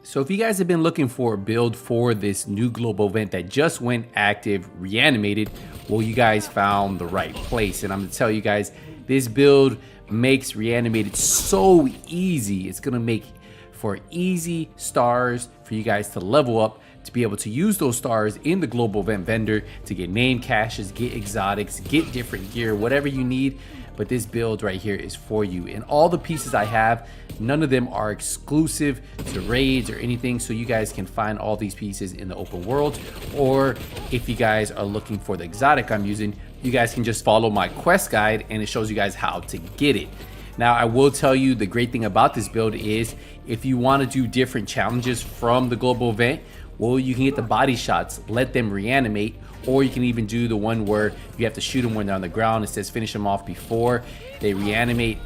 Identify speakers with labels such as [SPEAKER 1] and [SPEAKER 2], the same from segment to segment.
[SPEAKER 1] So if you guys have been looking for a build for this new global event that just went active, Reanimated, well, you guys found the right place. And I'm gonna tell you guys, this build makes Reanimated so easy. It's gonna make for easy stars for you guys to level up, to be able to use those stars in the global event vendor to get name caches, get exotics, get different gear, whatever you need. But this build right here is for you. And all the pieces I have, none of them are exclusive to raids or anything. So you guys can find all these pieces in the open world. Or if you guys are looking for the exotic I'm using, you guys can just follow my quest guide and it shows you guys how to get it. Now, I will tell you the great thing about this build is if you want to do different challenges from the global event, well, you can get the body shots, let them reanimate, or you can even do the one where you have to shoot them when they're on the ground. It says finish them off before they reanimate.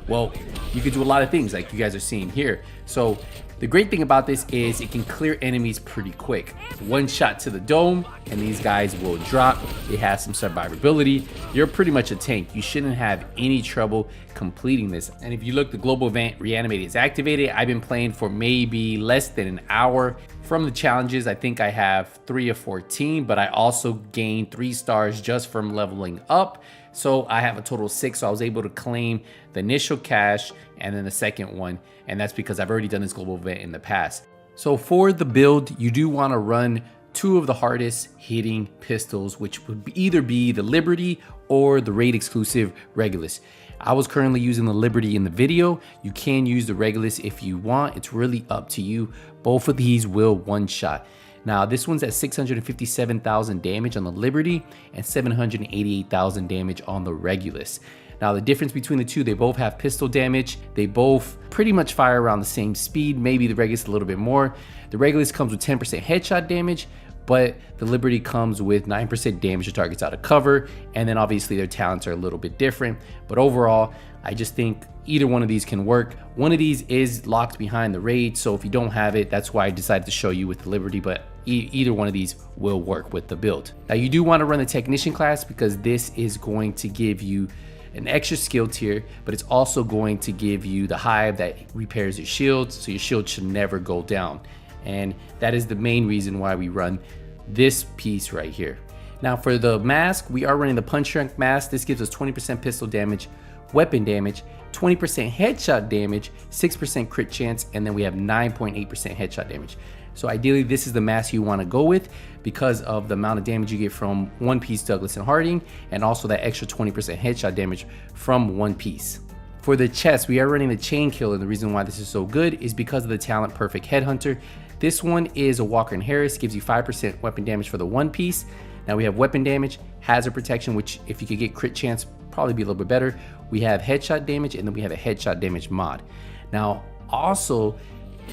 [SPEAKER 1] Well, you can do a lot of things like you guys are seeing here. So the great thing about this is it can clear enemies pretty quick. One shot to the dome and these guys will drop. They have some survivability. You're pretty much a tank. You shouldn't have any trouble completing this. And if you look, the global event Reanimated is activated. I've been playing for maybe less than an hour. From the challenges, I think I have 3 or 14, but I also gained 3 stars just from leveling up. So I have a total of 6. So I was able to claim the initial cache and then the second one. And that's because I've already done this global event in the past. So for the build, you do want to run 2 of the hardest hitting pistols, which would either be the Liberty or the raid exclusive Regulus. I was currently using the Liberty in the video. You can use the Regulus if you want. It's really up to you. Both of these will one shot. Now this one's at 657,000 damage on the Liberty and 788,000 damage on the Regulus. Now the difference between the two, they both have pistol damage. They both pretty much fire around the same speed, maybe the Regulus a little bit more. The Regulus comes with 10% headshot damage, but the Liberty comes with 9% damage to targets out of cover. And then obviously their talents are a little bit different. But overall, I just think either one of these can work. One of these is locked behind the raid, so if you don't have it, that's why I decided to show you with the Liberty, but either one of these will work with the build. Now you do want to run the Technician class because this is going to give you an extra skill tier, but it's also going to give you the hive that repairs your shield, so your shield should never go down. And that is the main reason why we run this piece right here. Now for the mask, we are running the Punch Drunk mask. This gives us 20% pistol damage, weapon damage, 20% headshot damage, 6% crit chance, and then we have 9.8% headshot damage. So ideally this is the mask you want to go with because of the amount of damage you get from one piece Douglas and Harding, and also that extra 20% headshot damage from one piece. For the chest, we are running the Chain Kill, and the reason why this is so good is because of the talent Perfect Headhunter. This one is a Walker and Harris, gives you 5% weapon damage for the one piece. Now we have weapon damage, hazard protection, which if you could get crit chance, probably be a little bit better. We have headshot damage, and then we have a headshot damage mod. Now also,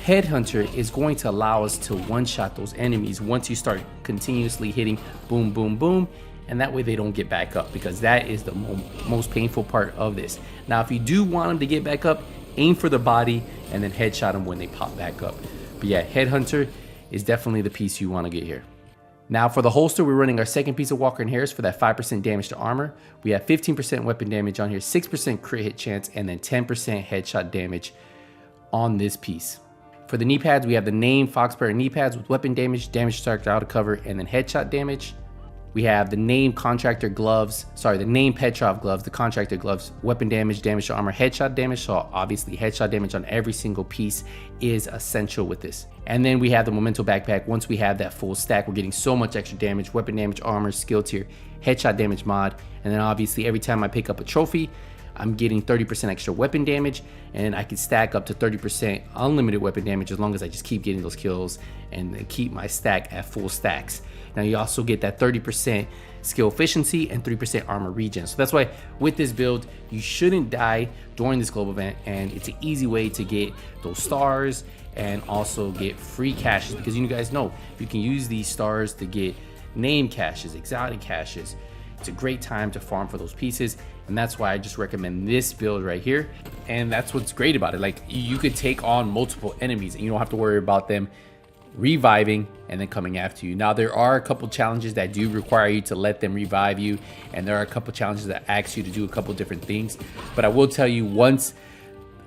[SPEAKER 1] Headhunter is going to allow us to one-shot those enemies once you start continuously hitting boom, boom, boom, and that way they don't get back up, because that is the most painful part of this. Now, if you do want them to get back up, aim for the body and then headshot them when they pop back up. But yeah, Headhunter is definitely the piece you want to get here. Now for the holster, we're running our second piece of Walker and Harris for that 5% damage to armor. We have 15% weapon damage on here, 6% crit hit chance, and then 10% headshot damage on this piece. For the knee pads, we have the name Foxberry knee pads with weapon damage, damage to out of cover, and then headshot damage. We have the name Contractor gloves, the name Petrov gloves, the Contractor gloves, weapon damage, damage to armor, headshot damage. So obviously headshot damage on every single piece is essential with this. And then we have the Memento backpack. Once we have that full stack, we're getting so much extra damage, weapon damage, armor, skill tier, headshot damage mod. And then obviously every time I pick up a trophy, I'm getting 30% extra weapon damage, and I can stack up to 30% unlimited weapon damage as long as I just keep getting those kills and keep my stack at full stacks. Now you also get that 30% skill efficiency and 3% armor regen. So that's why with this build, you shouldn't die during this global event, and it's an easy way to get those stars and also get free caches, because you guys know you can use these stars to get name caches, exotic caches. It's a great time to farm for those pieces, and that's why I just recommend this build right here. And that's what's great about it. Like, you could take on multiple enemies and you don't have to worry about them reviving and then coming after you. Now there are a couple challenges that do require you to let them revive you, and there are a couple challenges that ask you to do a couple different things, but I will tell you, once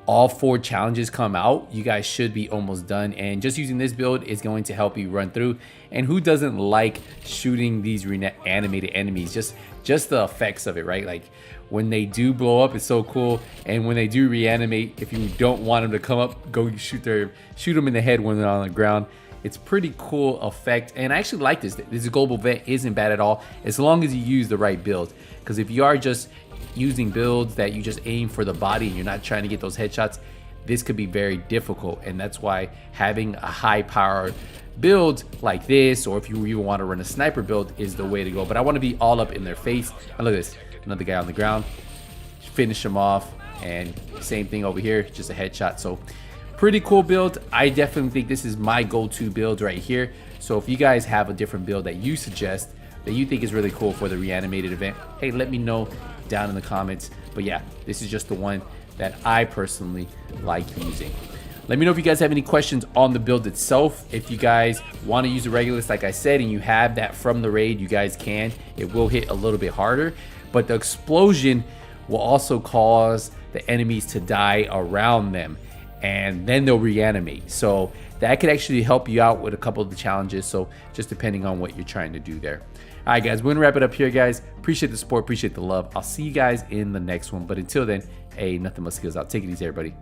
[SPEAKER 1] all 4 challenges come out, you guys should be almost done. And just using this build is going to help you run through. And who doesn't like shooting these reanimated enemies? Just the effects of it, right? Like when they do blow up, it's so cool. And when they do reanimate, if you don't want them to come up, go shoot them in the head when they're on the ground. It's pretty cool effect, and I actually like this. This global vent isn't bad at all, as long as you use the right build. Because if you are just using builds that you just aim for the body and you're not trying to get those headshots, this could be very difficult. And that's why having a high power build like this, or if you even want to run a sniper build, is the way to go. But I want to be all up in their face. And look at this, another guy on the ground, finish him off, and same thing over here, just a headshot. So pretty cool build. I definitely think this is my go-to build right here. So if you guys have a different build that you suggest that you think is really cool for the reanimated event, hey, let me know down in the comments. But yeah, this is just the one that I personally like using. Let me know if you guys have any questions on the build itself. If you guys want to use the regulars, like I said, and you have that from the raid, you guys can. It will hit a little bit harder, but the explosion will also cause the enemies to die around them, and then they'll reanimate. So that could actually help you out with a couple of the challenges. So just depending on what you're trying to do there. All right, guys, we're gonna wrap it up here, guys. Appreciate the support, appreciate the love. I'll see you guys in the next one. But until then, hey, nothing but skills out. Take it easy, everybody.